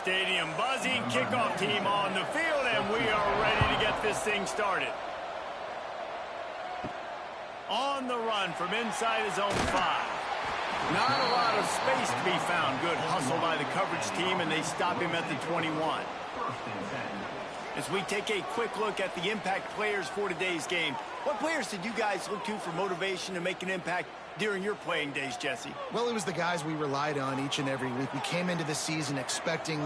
stadium buzzing. Kickoff team on the field, and we are ready to get this thing started. On the run from inside his own 5. Not a lot of space to be found. Good hustle by the coverage team, and they stop him at the 21. As we take a quick look at the impact players for today's game, what players did you guys look to for motivation to make an impact during your playing days, Jesse? Well, it was the guys we relied on each and every week. We came into the season expecting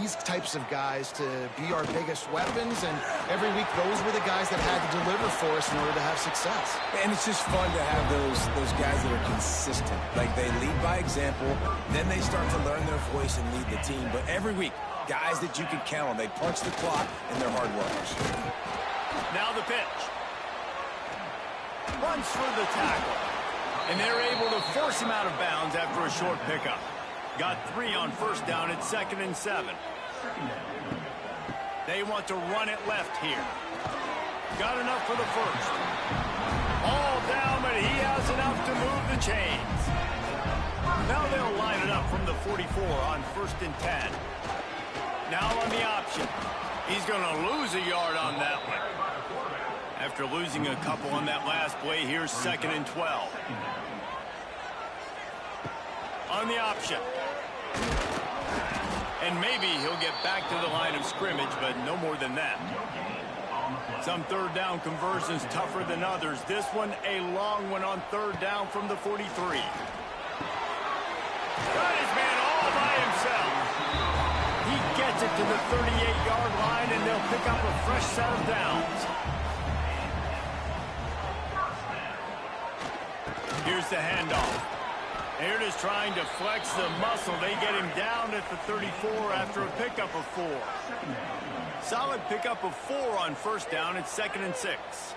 these types of guys to be our biggest weapons, and every week those were the guys that had to deliver for us in order to have success. And it's just fun to have those guys that are consistent. Like, they lead by example, then they start to learn their voice and lead the team. But every week, guys that you can count on. They punch the clock, and they're hard workers. Now the pitch. Runs for the tackle. And they're able to force him out of bounds after a short pickup. Got 3 on first down at 2nd and 7. They want to run it left here. Got enough for the first. All down, but he has enough to move the chains. Now they'll line it up from the 44 on 1st and 10. Now on the option. He's going to lose a yard on that one. After losing a couple on that last play, here's 2nd and 12. On the option. And maybe he'll get back to the line of scrimmage, but no more than that. Some third down conversions tougher than others. This one, a long one on 3rd down from the 43. Got his man all by himself. He gets it to the 38-yard line, and they'll pick up a fresh set of downs. Here's the handoff. Here it is trying to flex the muscle. They get him down at the 34 after a pickup of 4. Solid pickup of 4 on 1st down at 2nd and 6.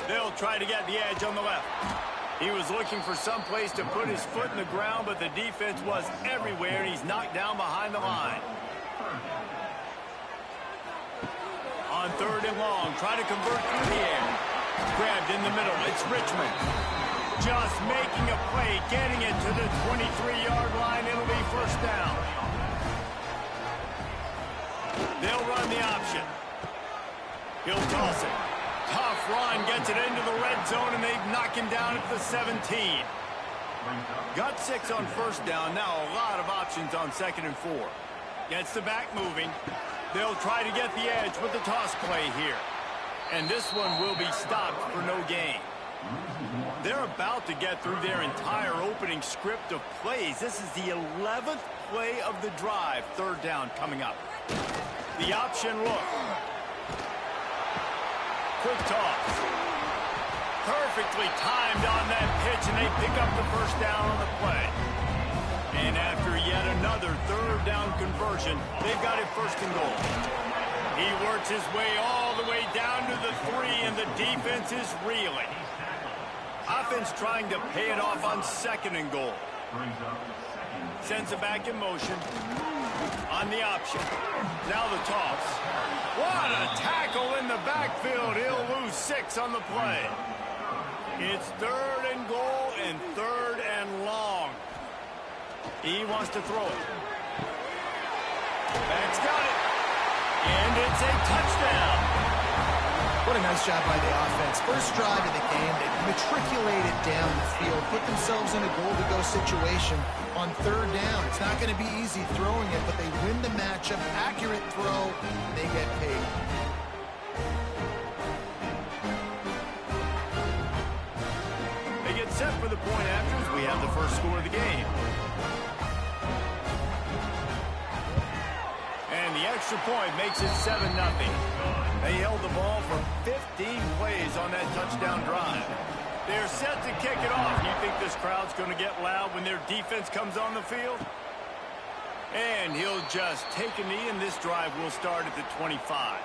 They'll try to get the edge on the left. He was looking for some place to put his foot in the ground, but the defense was everywhere, and he's knocked down behind the line. On 3rd and long, try to convert through the air. Grabbed in the middle. It's Richmond. Just making a play, getting it to the 23-yard line. It'll be 1st down. They'll run the option. He'll toss it. Tough run, gets it into the red zone, and they knock him down at the 17. Got 6 on 1st down. Now a lot of options on 2nd and 4. Gets the back moving. They'll try to get the edge with the toss play here. And this one will be stopped for no gain. They're about to get through their entire opening script of plays. This is the 11th play of the drive. 3rd down coming up. The option look. Quick toss. Perfectly timed on that pitch, and they pick up the 1st down on the play. And after yet another 3rd down conversion, they've got it 1st and goal. He works his way all the way down to the 3, and the defense is reeling. Offense trying to pay it off on 2nd and goal. Sends it back in motion. On the option. Now the toss. What a tackle in the backfield. He'll lose 6 on the play. It's 3rd and goal and 3rd and long. He wants to throw it. Back's got it. And it's a touchdown. What a nice job by the offense. First drive of the game, they matriculated down the field, put themselves in a goal-to-go situation on 3rd down. It's not going to be easy throwing it, but they win the matchup. Accurate throw, they get paid. They get set for the point after as we have the first score of the game. And the extra point makes it 7-0. They held the ball for 15 plays on that touchdown drive. They're set to kick it off. You think this crowd's going to get loud when their defense comes on the field? And he'll just take a knee, and this drive will start at the 25.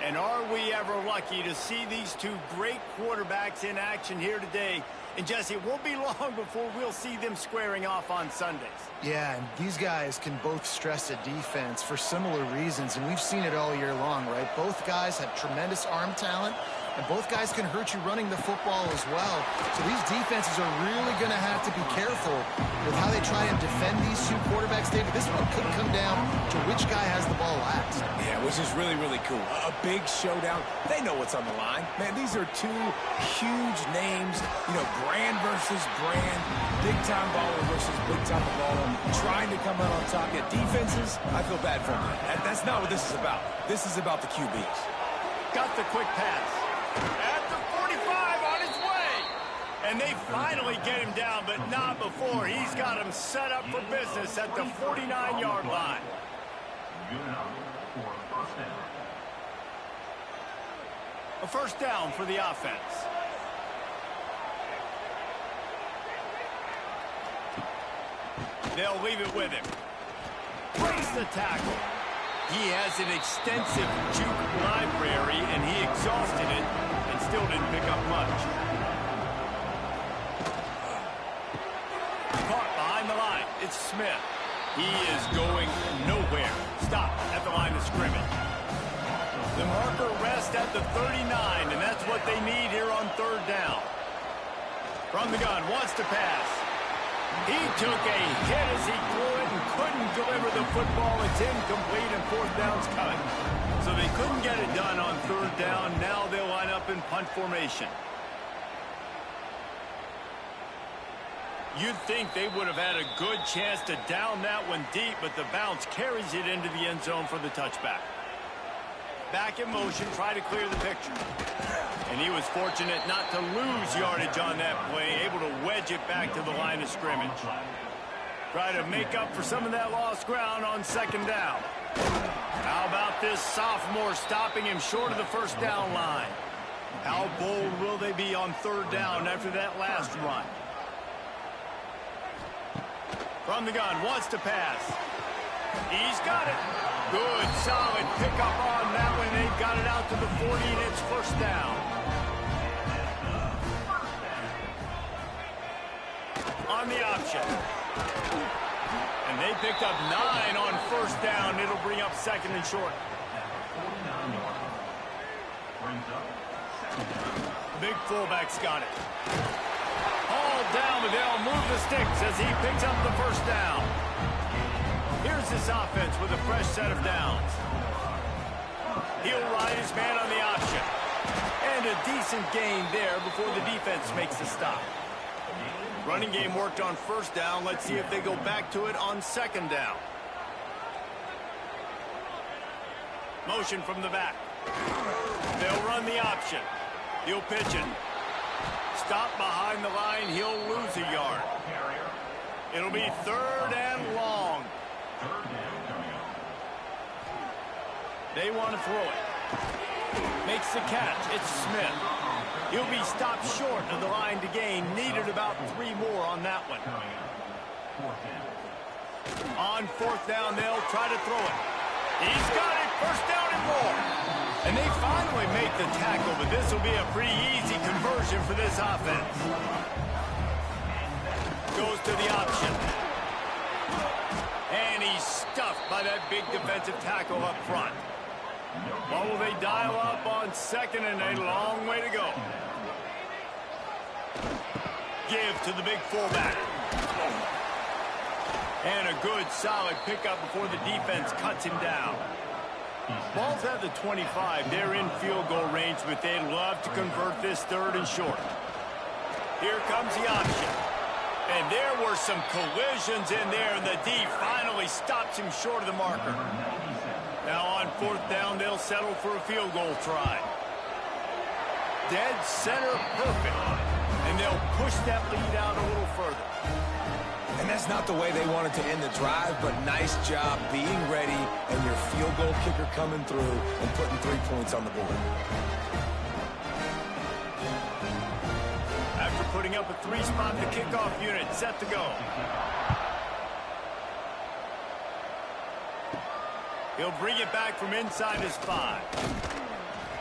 And are we ever lucky to see these two great quarterbacks in action here today? And, Jesse, it won't be long before we'll see them squaring off on Sundays. Yeah, and these guys can both stress a defense for similar reasons, and we've seen it all year long, right? Both guys have tremendous arm talent, and both guys can hurt you running the football as well. So these defenses are really going to have to be careful with how they try and defend these two quarterbacks. David, this one could come down to which guy has the ball last. Yeah, which is really, really cool. A big showdown. They know what's on the line. Man, these are two huge names, you know, brand versus brand, big-time baller versus big-time baller, trying to come out on top. Yet defenses, I feel bad for them. That's not what this is about. This is about the QBs. Got the quick pass. At the 45 on his way. And they finally get him down, but not before. He's got him set up for business at the 49-yard line. A first down for the offense. They'll leave it with him. Breaks the tackle. He has an extensive juke library, and he exhausted it and still didn't pick up much. Caught behind the line. It's Smith. He is going nowhere. Stop at the line of scrimmage. The marker rests at the 39, and that's what they need here on third down. From the gun, wants to pass. He took a hit as he threw it and couldn't deliver the football. It's incomplete and fourth down's coming. So they couldn't get it done on third down. Now they'll line up in punt formation. You'd think they would have had a good chance to down that one deep, but the bounce carries it into the end zone for the touchback. Back in motion, try to clear the picture. And he was fortunate not to lose yardage on that play, able to wedge it back to the line of scrimmage. Try to make up for some of that lost ground on second down. How about this sophomore stopping him short of the first down line? How bold will they be on third down after that last run? From the gun, wants to pass. He's got it. Good, solid pickup on that one. They've got it out to the 40, and it's first down. On the option. And they picked up 9 on first down. It'll bring up second and short. Big fullback's got it. All down, but they'll move the sticks as he picks up the first down. Here's this offense with a fresh set of downs. He'll ride his man on the option. And a decent gain there before the defense makes the stop. Running game worked on first down. Let's see if they go back to it on second down. Motion from the back. They'll run the option. He'll pitch it. Stop behind the line. He'll lose a yard. It'll be third and long. They want to throw it. Makes the catch. It's Smith. He'll be stopped short of the line to gain. Needed about 3 more on that one. On fourth down, they'll try to throw it. He's got it. First down and more. And they finally make the tackle, but this will be a pretty easy conversion for this offense. Goes to the option. And he's stuffed by that big defensive tackle up front. What will they dial up on second, and a long way to go. Give to the big fullback. And a good, solid pickup before the defense cuts him down. Ball's at the 25. They're in field goal range, but they'd love to convert this third and short. Here comes the option. And there were some collisions in there, and the D finally stops him short of the marker. Now on fourth down, they'll settle for a field goal try. Dead center perfect. And they'll push that lead out a little further. And that's not the way they wanted to end the drive, but nice job being ready and your field goal kicker coming through and putting 3 points on the board. After putting up a 3-spot, the kickoff unit set to go. He'll bring it back from inside his 5.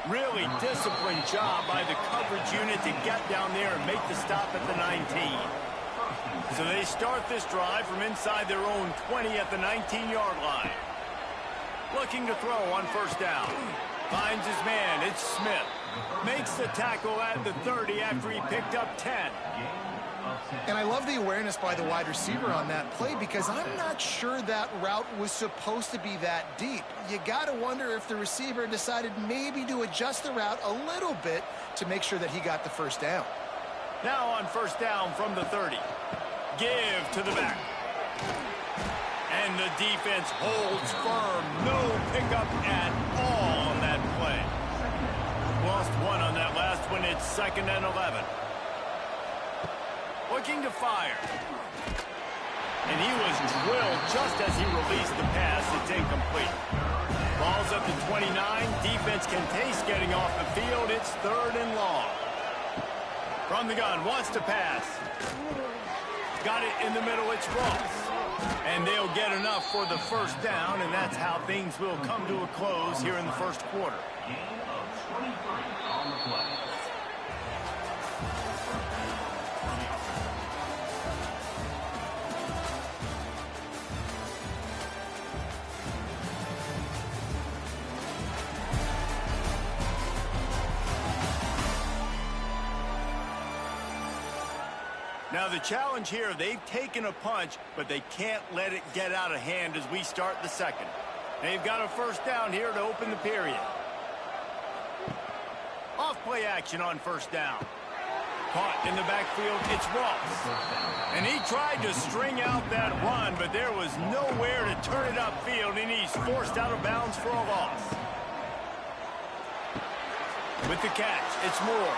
Really disciplined job by the coverage unit to get down there and make the stop at the 19. So they start this drive from inside their own 20 at the 19-yard line. Looking to throw on first down. Finds his man. It's Smith. Makes the tackle at the 30 after he picked up 10. And I love the awareness by the wide receiver on that play because I'm not sure that route was supposed to be that deep. You got to wonder if the receiver decided maybe to adjust the route a little bit to make sure that he got the first down. Now on first down from the 30. Give to the back. And the defense holds firm. No pickup at all on that play. Lost one on that last one. It's 2nd and 11. Looking to fire. And he was drilled just as he released the pass. It's incomplete. Ball's up to 29. Defense can taste getting off the field. It's 3rd and long. From the gun, wants to pass. Got it in the middle. It's Ross. And they'll get enough for the first down, and that's how things will come to a close here in the first quarter. Now the challenge here, they've taken a punch, but they can't let it get out of hand as we start the second. They've got a first down here to open the period. Off play action on first down. Caught in the backfield, it's Ross. And he tried to string out that run, but there was nowhere to turn it upfield, and he's forced out of bounds for a loss. With the catch, it's Moore.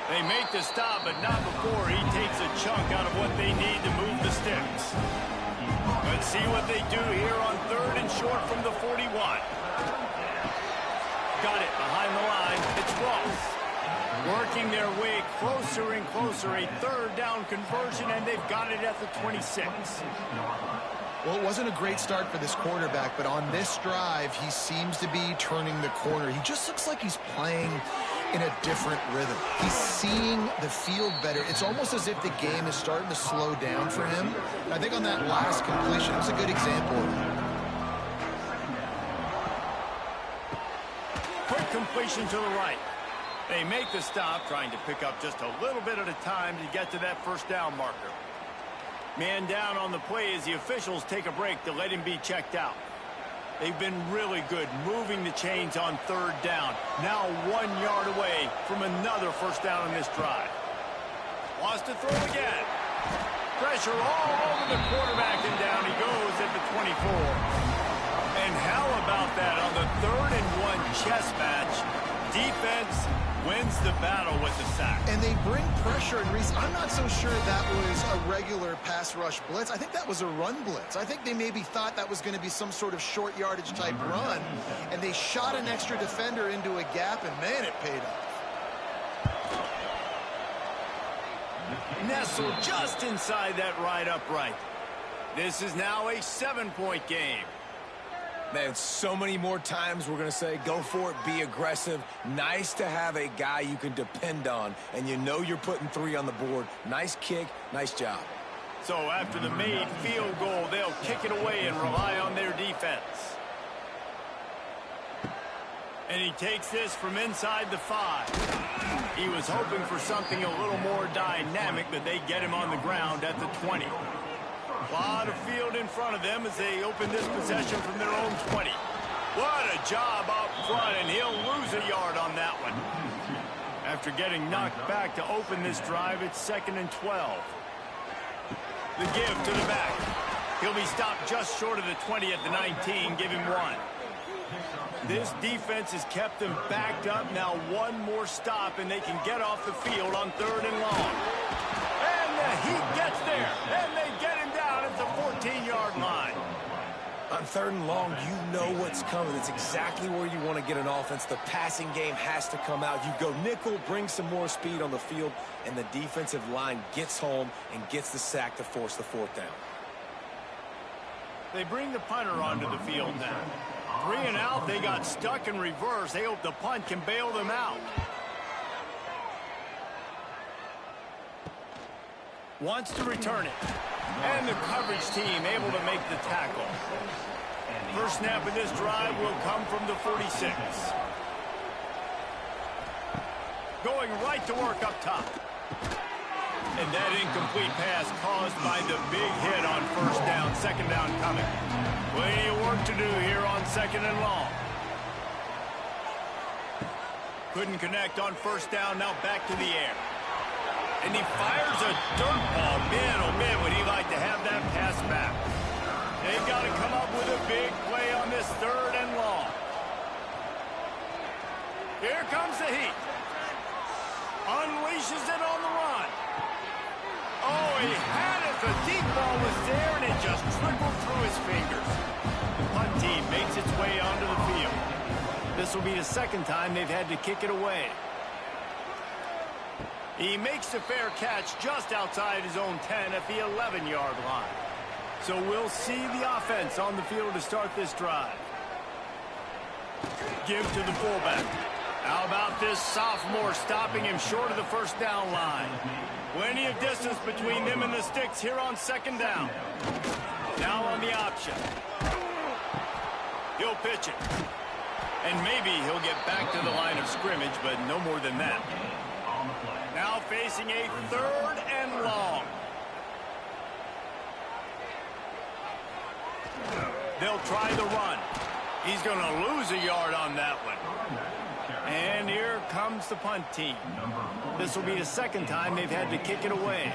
They make the stop, but not before he takes a chunk out of what they need to move the sticks. Let's see what they do here on 3rd and short from the 41. Got it behind the line. It's Ross. Working their way closer and closer. A 3rd down conversion, and they've got it at the 26. Well, it wasn't a great start for this quarterback, but on this drive, he seems to be turning the corner. He just looks like he's playing in a different rhythm. He's seeing the field better. It's almost as if the game is starting to slow down for him. And I think on that last completion, it was a good example of that. Quick completion to the right. They make the stop, trying to pick up just a little bit at a time to get to that first down marker. Man down on the play as the officials take a break to let him be checked out. They've been really good moving the chains on 3rd down. Now 1 yard away from another first down in this drive. Wants to throw again. Pressure all over the quarterback, and down he goes at the 24. And how about that on the 3rd and 1 chess match? Defense wins the battle with the sack. And they bring pressure, and Reese, I'm not so sure that was a regular pass rush blitz. I think that was a run blitz. I think they maybe thought that was going to be some sort of short yardage type run, and they shot an extra defender into a gap, and man, it paid off. Nestled just inside that right upright. This is now a 7-point game. Man, so many more times we're going to say, go for it, be aggressive. Nice to have a guy you can depend on, and you know you're putting 3 on the board. Nice kick, nice job. So after the made field goal, they'll kick it away and rely on their defense. And he takes this from inside the 5. He was hoping for something a little more dynamic, but they get him on the ground at the 20. A lot of field in front of them as they open this possession from their own 20. What a job up front, and he'll lose a yard on that one. After getting knocked back to open this drive, it's 2nd and 12. The give to the back. He'll be stopped just short of the 20 at the 19. Give him 1. This defense has kept them backed up. Now 1 more stop, and they can get off the field on 3rd and long. And the Heat gets there, and they get him down at the 14-yard line. On 3rd and long, you know what's coming. It's exactly where you want to get an offense. The passing game has to come out. You go nickel, bring some more speed on the field, and the defensive line gets home and gets the sack to force the 4th down. They bring the punter onto the field now. 3 and out, they got stuck in reverse. They hope the punt can bail them out. Wants to return it. And the coverage team able to make the tackle. First snap of this drive will come from the 46. going right to work up top. And that incomplete pass caused by the big hit on first down. Second down coming. Plenty of work to do here on second and long. Couldn't connect on first down. Now back to the air. And he fires a dirt ball. Man, oh man, would he like to have that pass back. They've got to come up with a big play on this third and long. Here comes the heat. Unleashes it on the run. Oh, he had it. The deep ball was there, and it just trickled through his fingers. The punt team makes its way onto the field. This will be the second time they've had to kick it away. He makes the fair catch just outside his own 10 at the 11-yard line. So we'll see the offense on the field to start this drive. Give to the fullback. How about this sophomore stopping him short of the first down line? Plenty of distance between them and the sticks here on second down. Now on the option. He'll pitch it. And maybe he'll get back to the line of scrimmage, but no more than that. Now facing a third and long. They'll try the run. He's going to lose a yard on that one. And here comes the punt team. This will be the second time they've had to kick it away.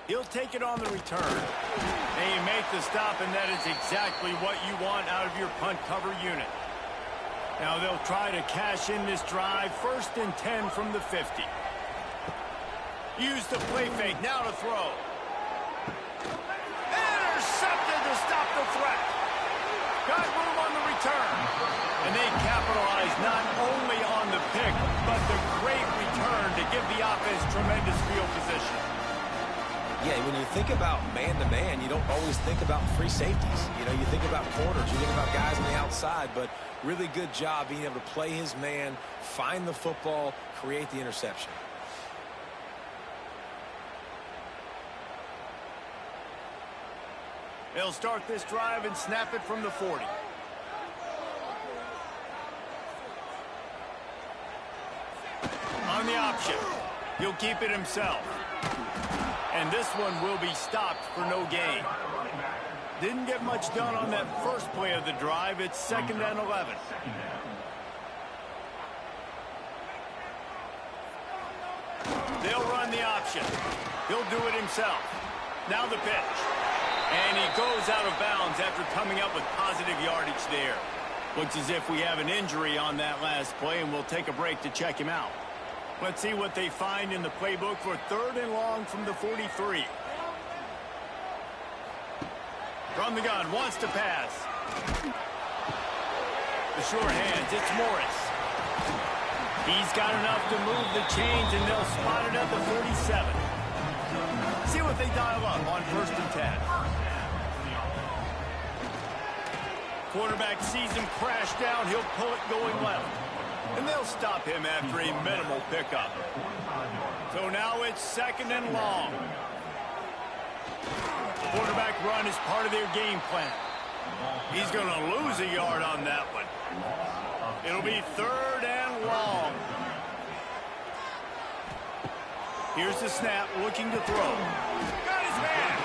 He'll take it on the return. They make the stop, and that is exactly what you want out of your punt cover unit. Now they'll try to cash in this drive. First and 10 from the 50. Use the play fake. Now to throw. Intercepted to stop the threat. Got room on the return. And they capitalize not only on the pick, but the great return to give the offense tremendous field position. Yeah, when you think about man-to-man, you don't always think about free safeties. You know, you think about corners, you think about guys on the outside, but really good job being able to play his man, find the football, create the interception. They'll start this drive and snap it from the 40. On the option, he'll keep it himself. And this one will be stopped for no gain. Didn't get much done on that first play of the drive. It's second and 11. They'll run the option. He'll do it himself. Now the pitch. And he goes out of bounds after coming up with positive yardage there. Looks as if we have an injury on that last play, and we'll take a break to check him out. Let's see what they find in the playbook for third and long from the 43. From the gun, wants to pass. The short hands, it's Morris. He's got enough to move the chains, and they'll spot it at the 47. See what they dial up on first and 10. Quarterback sees him crash down. He'll pull it going left. And they'll stop him after a minimal pickup. So now it's second and long. Quarterback run is part of their game plan. He's going to lose a yard on that one. It'll be third and long. Here's the snap, looking to throw. Got his man.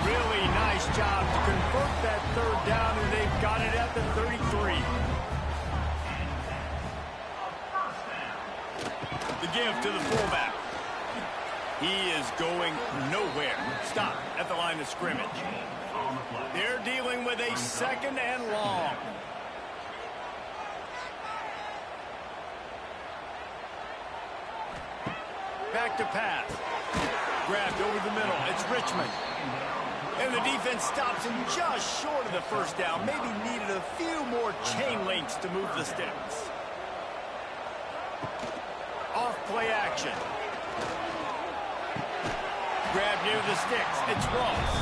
Really nice job to convert that third down, and they've got it at the 33. The give to the fullback. He is going nowhere. Stop at the line of scrimmage. They're dealing with a second and long. Back to pass. Grabbed over the middle. It's Richmond. And the defense stops him just short of the first down. Maybe needed a few more chain links to move the sticks. Off play action. Grab near the sticks. It's Ross.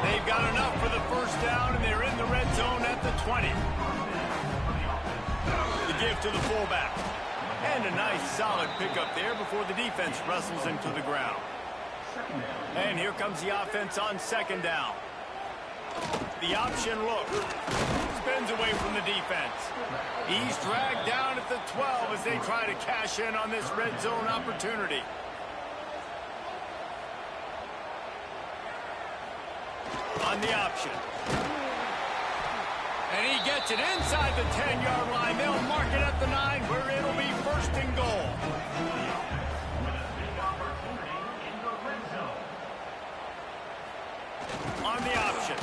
They've got enough for the first down, and they're in the red zone at the 20. The give to the fullback. And a nice solid pickup there before the defense wrestles him to the ground. And here comes the offense on second down. The option look. spins away from the defense. He's dragged down at the 12 as they try to cash in on this red zone opportunity. On the option. And he gets it inside the 10-yard line. They'll mark it at the 9 where it'll be first and goal. On the option.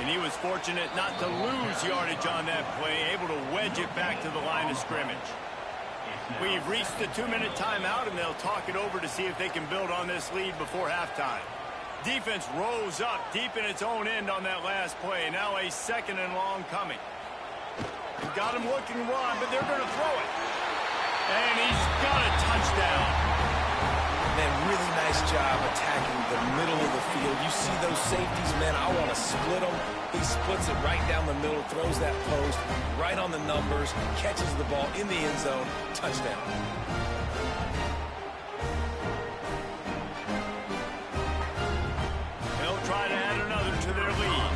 And he was fortunate not to lose yardage on that play, able to wedge it back to the line of scrimmage. We've reached the 2-minute timeout, and they'll talk it over to see if they can build on this lead before halftime. Defense rose up deep in its own end on that last play. Now a 2nd and long coming. Got him looking run, but they're going to throw it. And he's got a touchdown. Man, really nice job attacking the middle of the field. You see those safeties, man, I want to split them. He splits it right down the middle, throws that post, right on the numbers, catches the ball in the end zone, touchdown. They'll try to add another to their lead.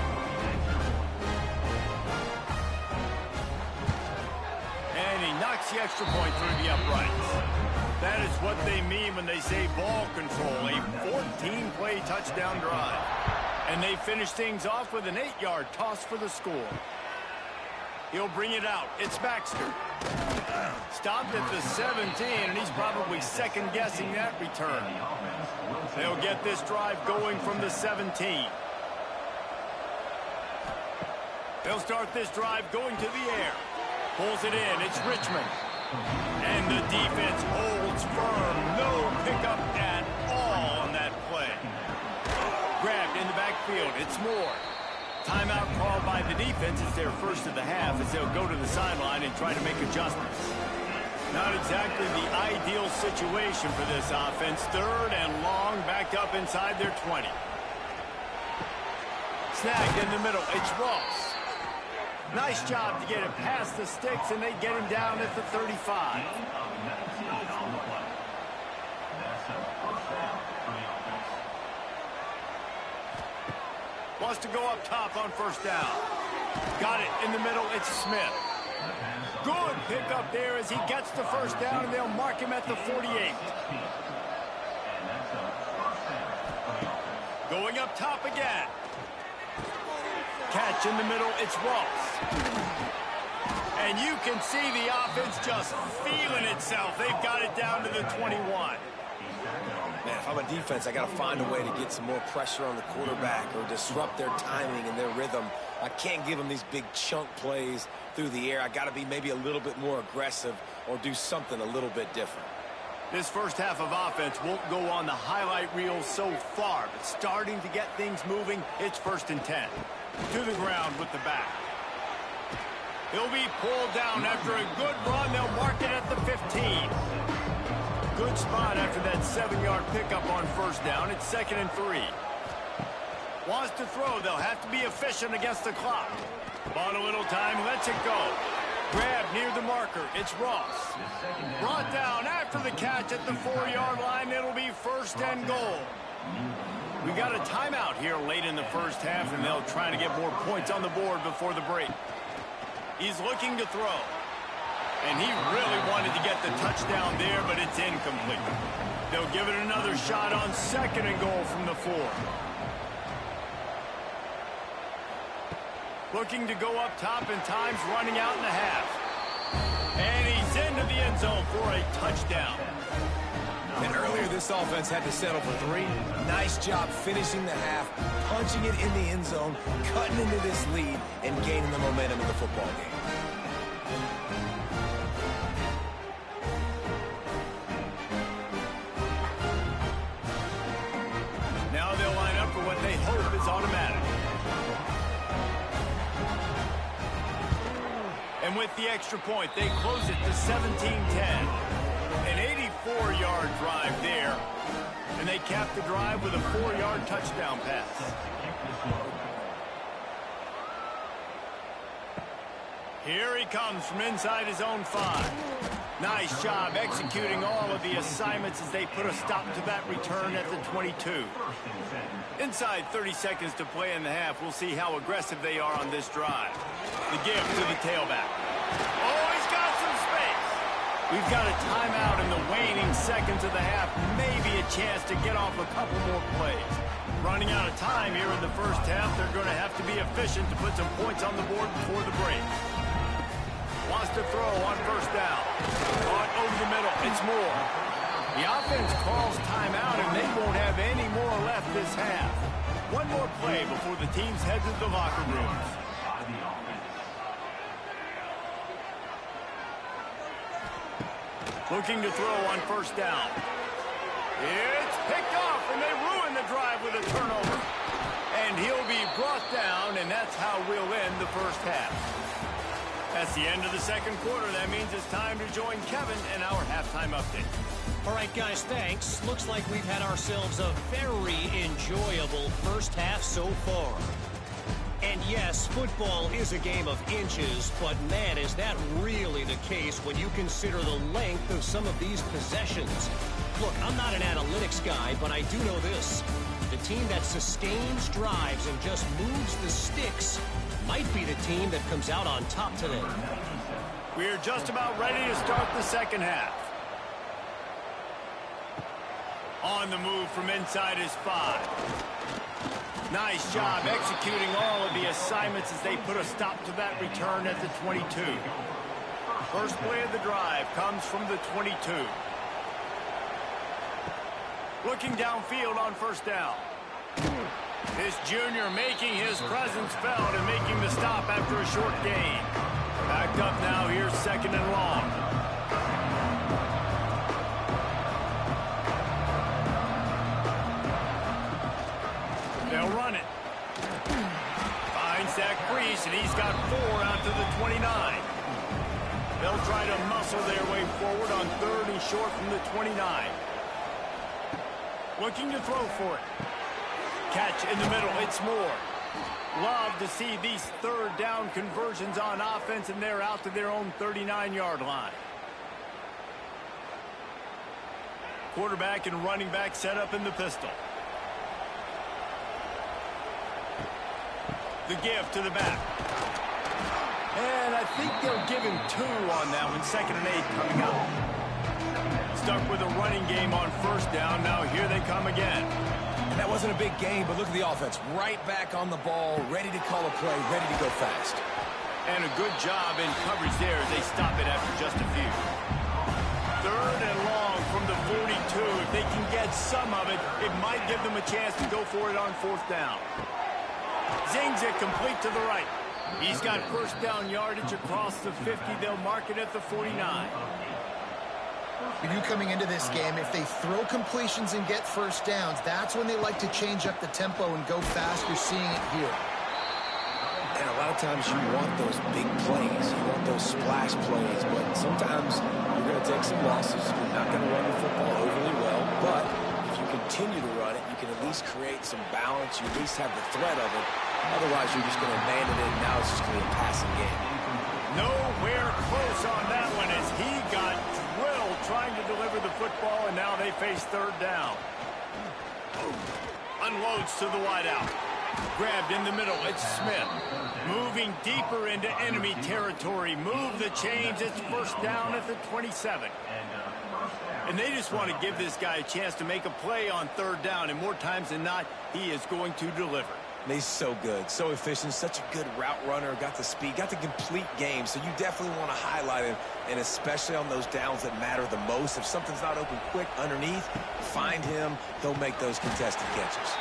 And he knocks the extra point through the uprights. That is what they mean when they say ball control, a 14-play touchdown drive. And they finish things off with an 8-yard toss for the score. He'll bring it out. It's Baxter. Stopped at the 17, and he's probably second-guessing that return. They'll get this drive going from the 17. They'll start this drive going to the air. Pulls it in. It's Richmond. And the defense holds firm. No pickup at all on that play. Grabbed in the backfield. It's Moore. Timeout called by the defense. It's their first of the half as they'll go to the sideline and try to make adjustments. Not exactly the ideal situation for this offense. 3rd and long, backed up inside their 20. Snagged in the middle. It's Ross. Nice job to get it past the sticks, and they get him down at the 35. Wants to go up top on first down. Got it in the middle. It's Smith. Good pickup there as he gets the first down, and they'll mark him at the 48. Going up top again. Catch in the middle, it's Ross. And you can see the offense just feeling itself. They've got it down to the 21. Man, if I'm a defense, I got to find a way to get some more pressure on the quarterback or disrupt their timing and their rhythm. I can't give them these big chunk plays through the air. I got to be maybe a little bit more aggressive or do something a little bit different. This first half of offense won't go on the highlight reel so far, but starting to get things moving, it's 1st and 10. To the ground with the back. He'll be pulled down after a good run. They'll mark it at the 15. Good spot after that 7-yard pickup on first down. It's 2nd and 3. Wants to throw. They'll have to be efficient against the clock. Bought a little time. Lets it go. Grab near the marker. It's Ross. Brought down after the catch at the 4-yard line. It'll be 1st and goal. We got a timeout here late in the first half, and they'll try to get more points on the board before the break. He's looking to throw. And he really wanted to get the touchdown there, but it's incomplete. They'll give it another shot on 2nd and goal from the 4. Looking to go up top, and time's running out in the half. And he's into the end zone for a touchdown. And earlier, this offense had to settle for 3. Nice job finishing the half, punching it in the end zone, cutting into this lead, and gaining the momentum of the football game. Now they'll line up for what they hope is automatic. And with the extra point, they close it to 17-10. An 84-yard drive there, and they cap the drive with a 4-yard touchdown pass. Here he comes from inside his own 5. Nice job executing all of the assignments as they put a stop to that return at the 22. Inside 30 seconds to play in the half, we'll see how aggressive they are on this drive. The give to the tailback. Oh, he's got some space. We've got a timeout in the waning seconds of the half. Maybe a chance to get off a couple more plays. Running out of time here in the first half, they're going to have to be efficient to put some points on the board before the break. Wants to throw on first down. Caught over the middle. It's Moore. The offense calls timeout, and they won't have any more left this half. One more play before the teams head to the locker rooms. Looking to throw on first down. It's picked off, and they ruin the drive with a turnover. And he'll be brought down, and that's how we'll end the first half. That's the end of the second quarter. That means it's time to join Kevin in our halftime update. All right, guys, thanks. Looks like we've had ourselves a very enjoyable first half so far. And yes, football is a game of inches, but man, is that really the case when you consider the length of some of these possessions. Look, I'm not an analytics guy, but I do know this. The team that sustains drives and just moves the sticks might be the team that comes out on top today. We're just about ready to start the second half. On the move from inside his 5. Nice job executing all of the assignments as they put a stop to that return at the 22. First play of the drive comes from the 22. Looking downfield on first down. This junior making his presence felt and making the stop after a short gain. Backed up now, here's second and long. They'll run it. Finds that crease, and he's got 4 out to the 29. They'll try to muscle their way forward on 3rd and short from the 29. Looking to throw for it. Catch in the middle, it's Moore. Love to see these 3rd down conversions on offense, and they're out to their own 39-yard line. Quarterback and running back set up in the pistol. The give to the back. And I think they'll give him 2 on that one. 2nd and 8 coming up. Stuck with a running game on first down. Now here they come again. And that wasn't a big gain, but look at the offense. Right back on the ball, ready to call a play, ready to go fast. And a good job in coverage there as they stop it after just a few. 3rd and long from the 42. If they can get some of it, it might give them a chance to go for it on 4th down. Zings it complete to the right. He's got first down yardage across the 50. They'll mark it at the 49. You coming into this game, if they throw completions and get first downs, that's when they like to change up the tempo and go fast. You're seeing it here. And a lot of times you want those big plays. You want those splash plays. But sometimes you're going to take some losses. You're not going to run the football overly well. But if you continue to run it, you can at least create some balance. You at least have the threat of it. Otherwise, you're just going to abandon it. And now it's just going to be a passing game. Nowhere close on that one as he got drilled trying to deliver the football, and now they face 3rd down. Unloads to the wideout. Grabbed in the middle, it's Smith. Moving deeper into enemy territory. Move the chains, it's first down at the 27. And they just want to give this guy a chance to make a play on 3rd down, and more times than not, he is going to deliver. And he's so good, so efficient, such a good route runner, got the speed, got the complete game, so you definitely want to highlight him, and especially on those downs that matter the most. If something's not open quick underneath, find him, he'll make those contested catches.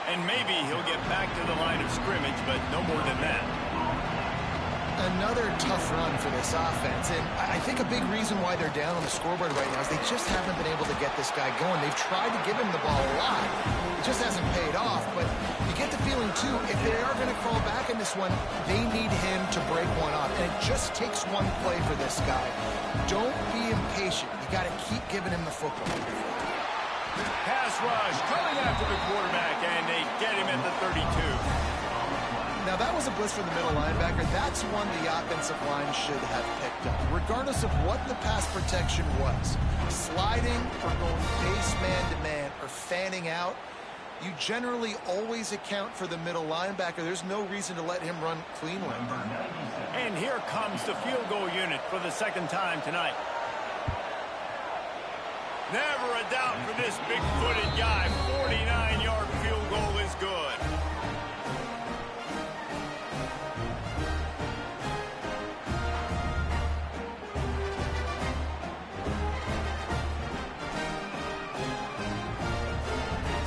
And maybe he'll get back to the line of scrimmage, but no more than that. Another tough run for this offense, and I think a big reason why they're down on the scoreboard right now is they just haven't been able to get this guy going. They've tried to give him the ball a lot. It just hasn't paid off, but you get the feeling, too, if they are going to crawl back in this one, they need him to break one off, and it just takes one play for this guy. Don't be impatient. You got to keep giving him the football. Pass rush coming after the quarterback, and they get him at the 32. Now, that was a blitz from the middle linebacker. That's one the offensive line should have picked up, regardless of what the pass protection was. Sliding or going base man-to-man or fanning out, you generally always account for the middle linebacker. There's no reason to let him run clean like that. And here comes the field goal unit for the second time tonight. Never a doubt for this big-footed guy. 49-yard field goal is good.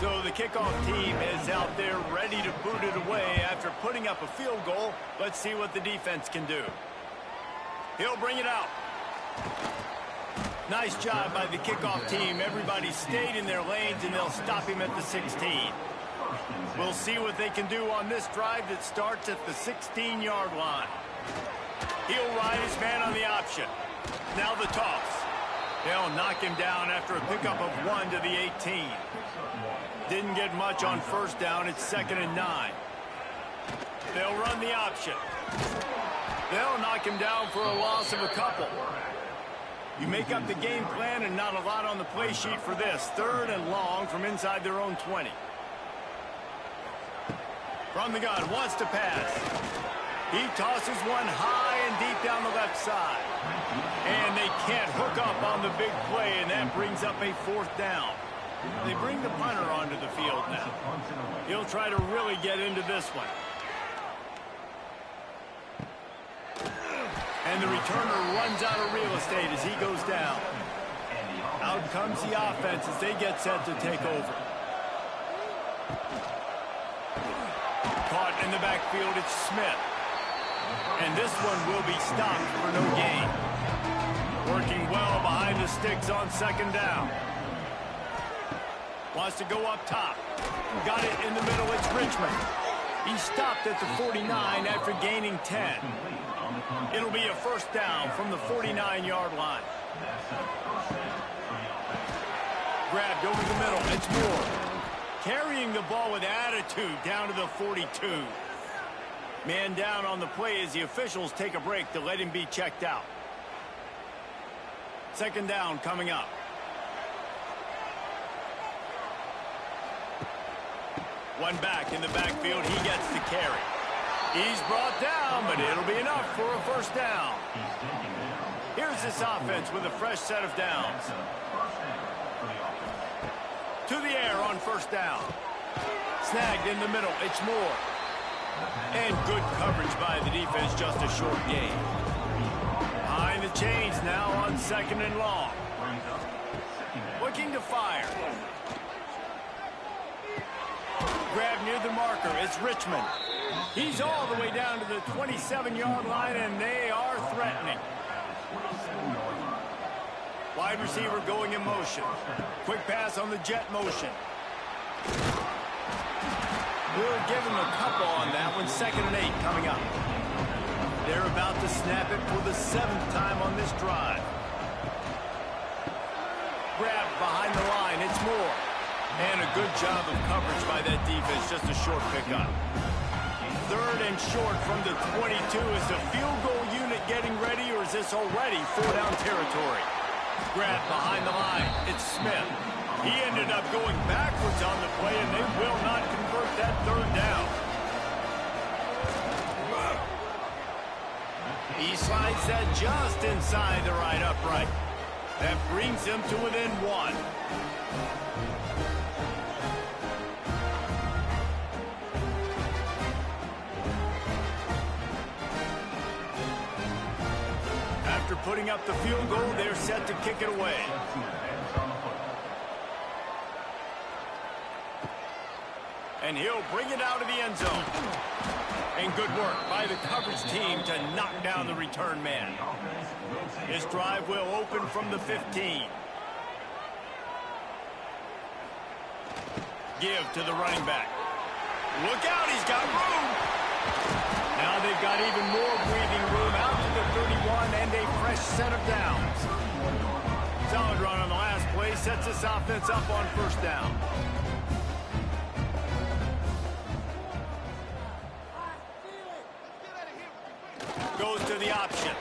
So the kickoff team is out there ready to boot it away after putting up a field goal. Let's see what the defense can do. He'll bring it out. Nice job by the kickoff team. Everybody stayed in their lanes, and they'll stop him at the 16. We'll see what they can do on this drive that starts at the 16-yard line. He'll ride his man on the option. Now the toss. They'll knock him down after a pickup of 1 to the 18. Didn't get much on first down. It's 2nd and 9. They'll run the option. They'll knock him down for a loss of a couple. You make up the game plan and not a lot on the play sheet for this. 3rd and long from inside their own 20. From the gun, wants to pass. He tosses one high and deep down the left side. And they can't hook up on the big play, and that brings up a 4th down. They bring the punter onto the field now. He'll try to really get into this one. And the returner runs out of real estate as he goes down. Out comes the offense as they get set to take over. Caught in the backfield, it's Smith. And this one will be stopped for no gain. Working well behind the sticks on 2nd down. Wants to go up top. Got it in the middle, it's Richmond. He stopped at the 49 after gaining 10. It'll be a 1st down from the 49-yard line. Grabbed over the middle, it's Moore. Carrying the ball with attitude down to the 42. Man down on the play as the officials take a break to let him be checked out. 2nd down coming up. One back in the backfield, he gets the carry. He's brought down, but it'll be enough for a 1st down. Here's this offense with a fresh set of downs. To the air on 1st down. Snagged in the middle, it's Moore. And good coverage by the defense, just a short gain. Behind the chains now on 2nd and long. Looking to fire. Grab near the marker, it's Richmond. He's all the way down to the 27-yard line, and they are threatening. Wide receiver going in motion. Quick pass on the jet motion. We'll give him a couple on that one. 2nd and 8 coming up. They're about to snap it for the 7th time on this drive. Grabbed behind the line, it's Moore. And a good job of coverage by that defense, just a short pickup. 3rd and short from the 22. Is the field goal unit getting ready, or is this already 4-down territory? Grabbed behind the line, it's Smith. He ended up going backwards on the play, and they will not convert that 3rd down. He slides that just inside the right upright. That brings him to within 1. After putting up the field goal, they're set to kick it away. And he'll bring it out of the end zone. And good work by the coverage team to knock down the return man. This drive will open from the 15. Give to the running back. Look out, he's got room. Now they've got even more breathing room out to the 31 and a fresh set of downs. Solid run on the last play sets this offense up on 1st down. goes to the option.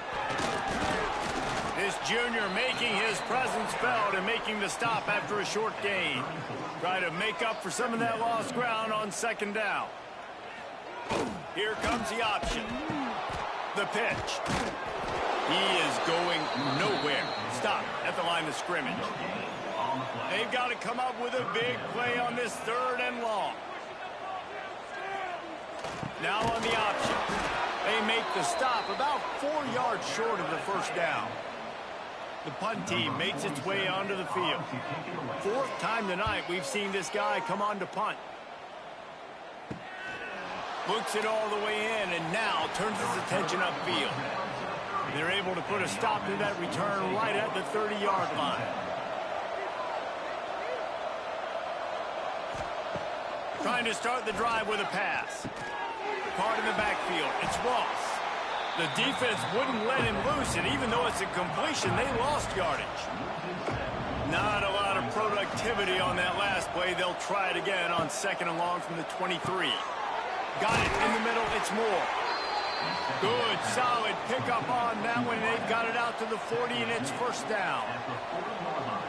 This junior making his presence felt and making the stop after a short gain. Try to make up for some of that lost ground on second down. Here comes the option. The pitch. He is going nowhere. Stop at the line of scrimmage. They've got to come up with a big play on this 3rd and long. Now on the option. They make the stop about 4 yards short of the first down. The punt team makes its way onto the field. 4th time tonight we've seen this guy come on to punt. Looks it all the way in and now turns his attention upfield. They're able to put a stop to that return right at the 30-yard line. Trying to start the drive with a pass. Caught in the backfield. It's Ross. The defense wouldn't let him loose, and even though it's a completion, they lost yardage. Not a lot of productivity on that last play. They'll try it again on 2nd and long from the 23. Got it in the middle. It's Moore. Good, solid pickup on that one. They've got it out to the 40, and it's first down.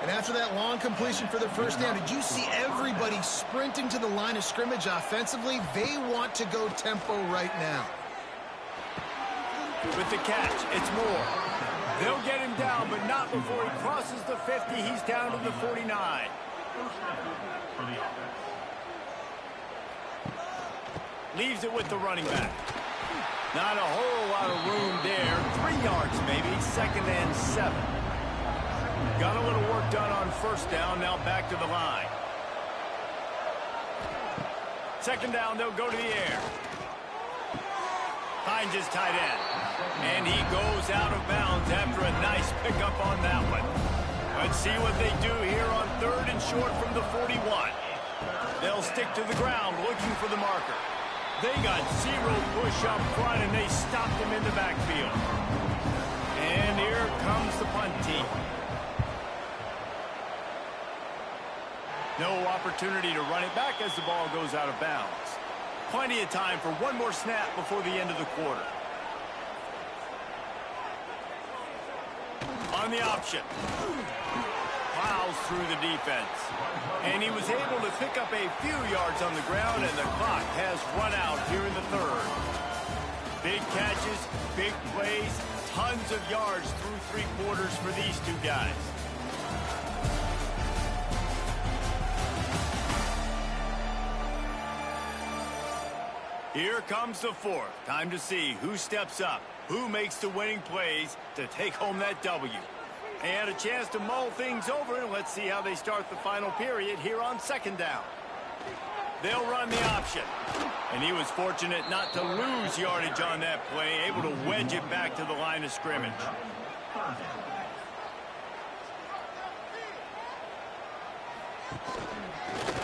And after that long completion for the first down, did you see everybody sprinting to the line of scrimmage offensively? They want to go tempo right now. With the catch, it's Moore. They'll get him down, but not before he crosses the 50. He's down to the 49. Leaves it with the running back. Not a whole lot of room there. 3 yards maybe, 2nd and 7. Got a little work done on first down, now back to the line. 2nd down, they'll go to the air. Finds his tight end. And he goes out of bounds after a nice pickup on that one. Let's see what they do here on 3rd and short from the 41. They'll stick to the ground looking for the marker. They got 0 push up front, and they stopped him in the backfield. And here comes the punt team. No opportunity to run it back as the ball goes out of bounds. Plenty of time for one more snap before the end of the quarter. On the option. Plows through the defense. And he was able to pick up a few yards on the ground, and the clock has run out here in the 3rd. Big catches, big plays, tons of yards through 3 quarters for these two guys. Here comes the 4th. Time to see who steps up, who makes the winning plays to take home that W. And a chance to mull things over, and let's see how they start the final period here on 2nd down. They'll run the option. And he was fortunate not to lose yardage on that play, able to wedge it back to the line of scrimmage.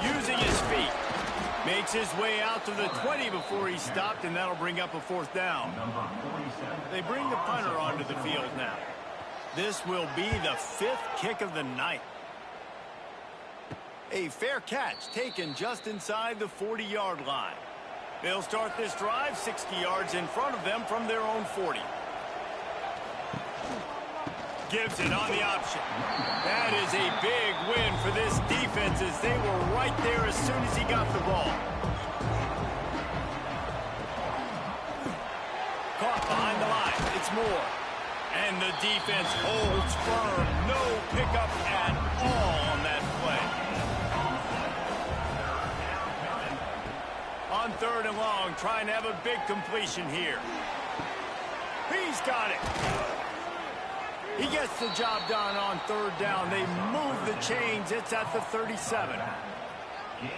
Using his feet. Makes his way out to the 20 before he stopped, and that'll bring up a 4th down. They bring the punter onto the field now. This will be the 5th kick of the night. A fair catch taken just inside the 40-yard line. They'll start this drive 60 yards in front of them from their own 40. Gives it on the option. That is a big win for this defense as they were right there as soon as he got the ball. Caught behind the line. It's Moore. And the defense holds firm. No pickup at all on that play. On 3rd and long, trying to have a big completion here. He's got it. He gets the job done on 3rd down. They move the chains. It's at the 37.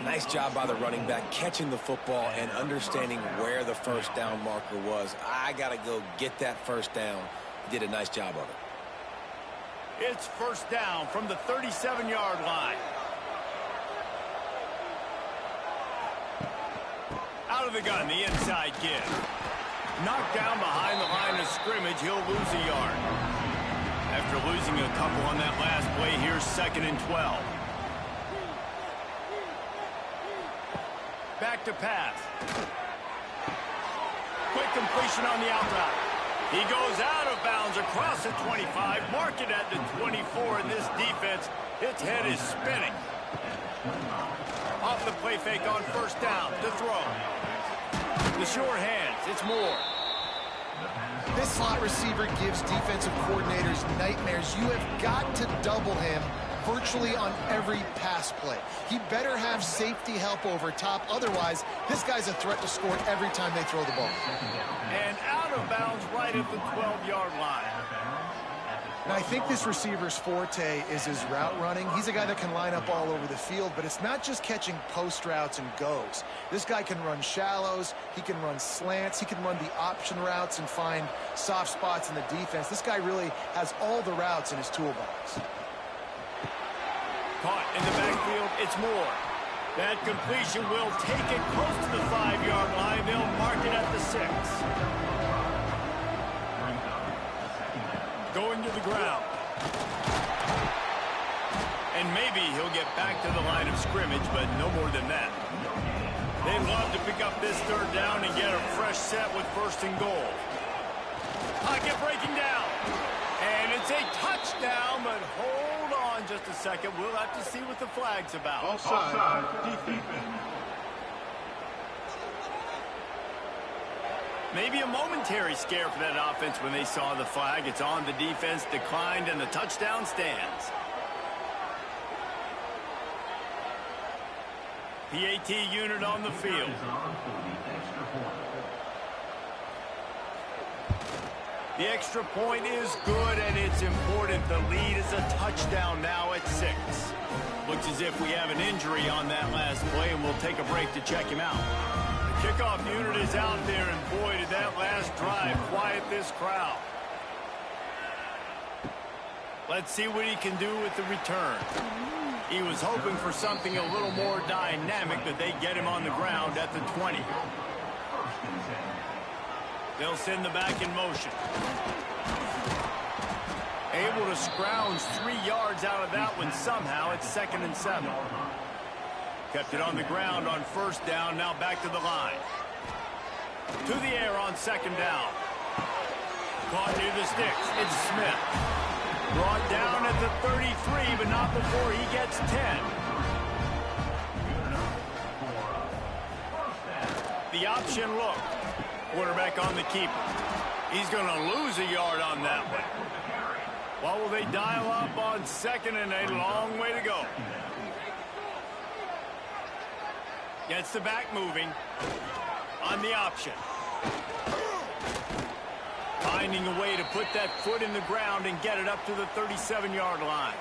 Nice job by the running back, catching the football and understanding where the first down marker was. I got to go get that first down. He did a nice job of it. It's first down from the 37-yard line. Out of the gun, the inside give. Knocked down behind the line of scrimmage. He'll lose a yard. After losing a couple on that last play, here's 2nd and 12. Back to pass. Quick completion on the outside. He goes out of bounds across the 25, mark it at the 24, and this defense, its head is spinning. Off the play fake on first down to throw. The short hands, it's Moore. This slot receiver gives defensive coordinators nightmares. You have got to double him virtually on every pass play. He better have safety help over top. Otherwise, this guy's a threat to score every time they throw the ball. And out of bounds right at the 12-yard line. Now, I think this receiver's forte is his route running. He's a guy that can line up all over the field, but it's not just catching post routes and goes. This guy can run shallows, he can run slants, he can run the option routes and find soft spots in the defense. This guy really has all the routes in his toolbox. Caught in the backfield, it's Moore. That completion will take it close to the 5-yard line. They'll mark it at the 6. Going to the ground. And maybe he'll get back to the line of scrimmage, but no more than that. They'd love to pick up this third down and get a fresh set with first and goal. Pocket breaking down. And it's a touchdown, but hold on just a second. We'll have to see what the flag's about. Offside, defense. Maybe a momentary scare for that offense when they saw the flag. It's on, the defense declined, and the touchdown stands. PAT unit on the field. The extra point is good, and it's important. The lead is a touchdown now at 6. Looks as if we have an injury on that last play, and we'll take a break to check him out. The kickoff unit is out there, and boy, did that last drive quiet this crowd. Let's see what he can do with the return. He was hoping for something a little more dynamic, but they get him on the ground at the 20. They'll send the back in motion. Able to scrounge 3 yards out of that one somehow. It's 2nd and 7. Kept it on the ground on first down. Now back to the line. To the air on 2nd down. Caught near the sticks. It's Smith. Brought down at the 33, but not before he gets 10. The option look. Quarterback on the keeper. He's going to lose a yard on that one. What will they dial up on 2nd and a long way to go? Gets the back moving on the option. Finding a way to put that foot in the ground and get it up to the 37-yard line.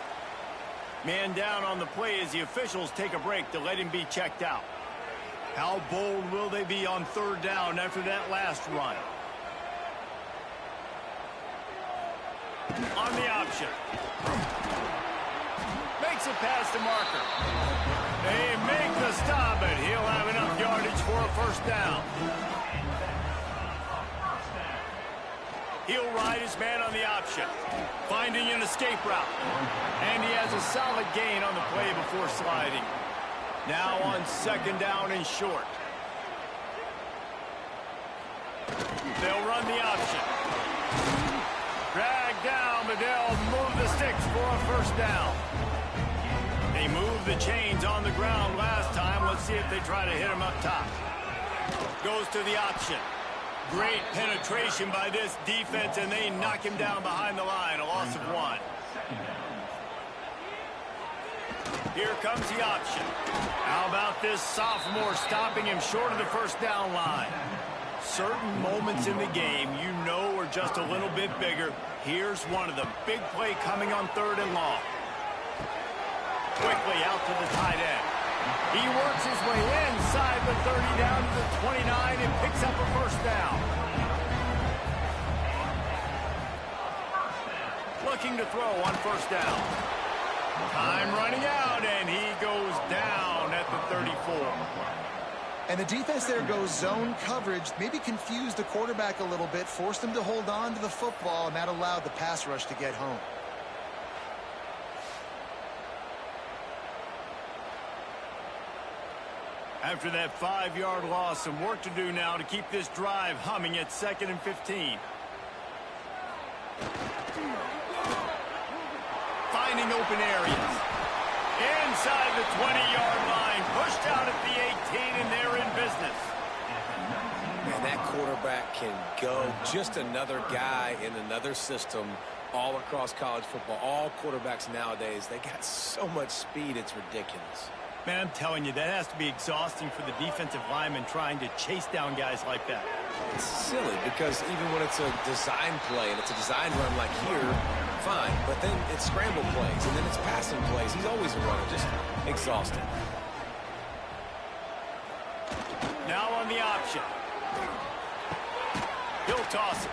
Man down on the play as the officials take a break to let him be checked out. How bold will they be on 3rd down after that last run? On the option. Makes it past the marker. They make the stop, but he'll have enough yardage for a first down. He'll ride his man on the option. Finding an escape route. And he has a solid gain on the play before sliding. Now on 2nd down and short. They'll run the option. Drag down, but they'll move the sticks for a first down. They moved the chains on the ground last time. Let's see if they try to hit him up top. Goes to the option. Great penetration by this defense, and they knock him down behind the line. A loss of 1. Here comes the option. How about this sophomore stopping him short of the first down line? Certain moments in the game you know are just a little bit bigger. Here's one of them. Big play coming on 3rd and long. Quickly out to the tight end. He works his way inside the 30 down to the 29 and picks up a first down. Looking to throw on first down. Time running out, and he goes down at the 34. And the defense there goes zone coverage, maybe confused the quarterback a little bit, forced him to hold on to the football, and that allowed the pass rush to get home. After that 5-yard loss, some work to do now to keep this drive humming at 2nd and 15. Finding open areas. Inside the 20-yard line. Pushed out at the 18, and they're in business. Man, that quarterback can go. Just another guy in another system all across college football. All quarterbacks nowadays, they got so much speed, it's ridiculous. Man, I'm telling you, that has to be exhausting for the defensive lineman trying to chase down guys like that. It's silly because even when it's a design play and it's a design run like here, fine. But then it's scramble plays and then it's passing plays. He's always a runner, just exhausting. Now on the option. He'll toss it.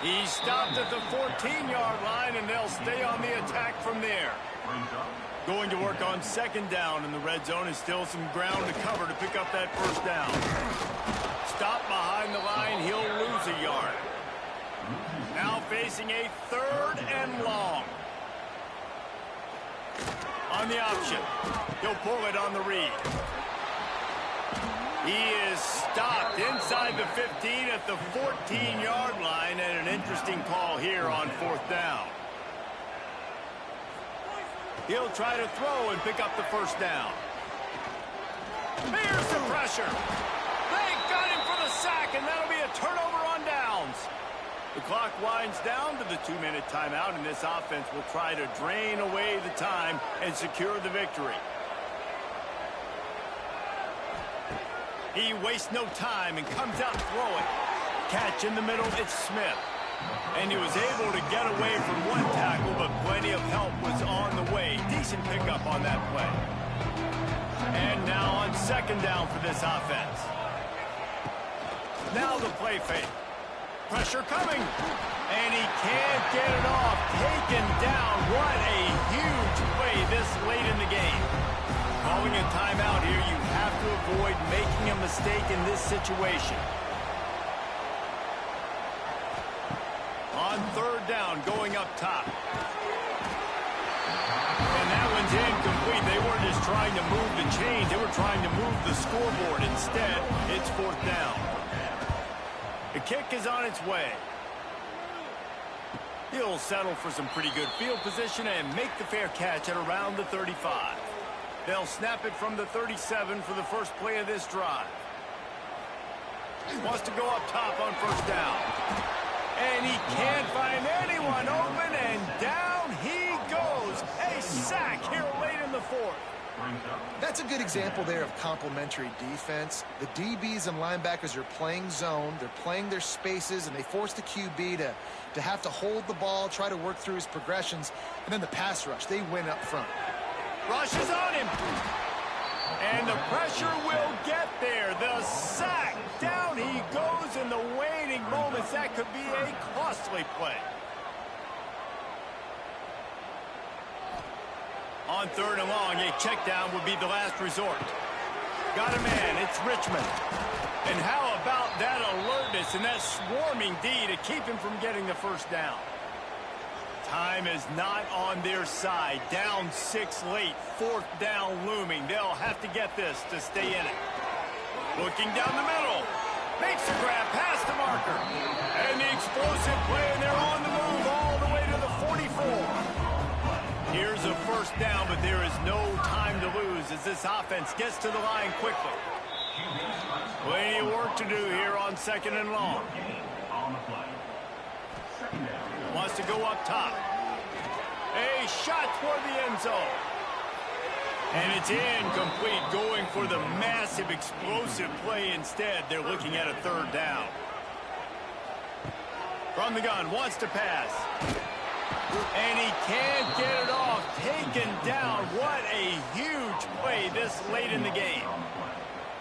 He's stopped at the 14-yard line, and they'll stay on the attack from there. Going to work on second down in the red zone is still some ground to cover to pick up that first down. Stop behind the line, he'll lose a yard. Now facing a 3rd and long. On the option, he'll pull it on the read. He is stopped inside the 15 at the 14-yard line, and an interesting call here on 4th down. He'll try to throw and pick up the first down. Here's the pressure. They got him for the sack, and that'll be a turnover on downs. The clock winds down to the 2-minute timeout, and this offense will try to drain away the time and secure the victory. He wastes no time and comes out throwing. Catch in the middle, it's Smith. And he was able to get away from one tackle, but plenty of help was on the way. Decent pickup on that play. And now on second down for this offense. Now the play fake. Pressure coming. And he can't get it off. Taken down. What a huge play this late in the game. Calling a timeout here, you have to avoid making a mistake in this situation. On third down, going up top. And that one's incomplete. They weren't just trying to move the chains. They were trying to move the scoreboard. Instead, it's 4th down. The kick is on its way. He'll settle for some pretty good field position and make the fair catch at around the 35. They'll snap it from the 37 for the first play of this drive. Wants to go up top on 1st down. And he can't find anyone open, and down he goes. A sack here late in the 4th. That's a good example there of complementary defense. The DBs and linebackers are playing zone. They're playing their spaces, and they force the QB to have to hold the ball, try to work through his progressions. And then the pass rush, they win up front. Rush is on him. And the pressure will get there. The sack. Down he goes in the waning moments. That could be a costly play. On 3rd and long, a check down would be the last resort. Got a man. It's Richmond. And how about that alertness and that swarming D to keep him from getting the first down? Time is not on their side. Down 6 late. 4th down looming. They'll have to get this to stay in it. Looking down the middle. Makes the grab past the marker. And the explosive play, and they're on the move all the way to the 44. Here's a first down, but there is no time to lose as this offense gets to the line quickly. Plenty of work to do here on 2nd and long. Wants to go up top. A shot toward the end zone. And it's incomplete, going for the massive explosive play instead. They're looking at a 3rd down. From the gun, wants to pass. And he can't get it off. Taken down. What a huge play this late in the game.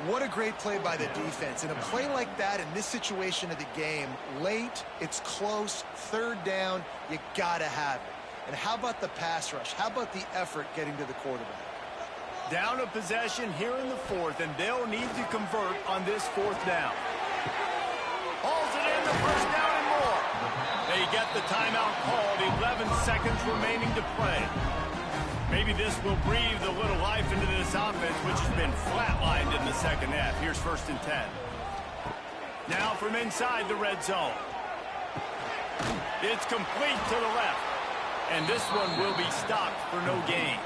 What a great play by the defense. And a play like that in this situation of the game, late, it's close, 3rd down, you gotta have it. And how about the pass rush? How about the effort getting to the quarterback? Down a possession here in the 4th, and they'll need to convert on this 4th down. Hauls it in, the first down and more. They get the timeout called, 11 seconds remaining to play. Maybe this will breathe a little life into this offense, which has been flatlined in the 2nd half. Here's 1st and 10. Now from inside the red zone. It's complete to the left. And this one will be stopped for no gain.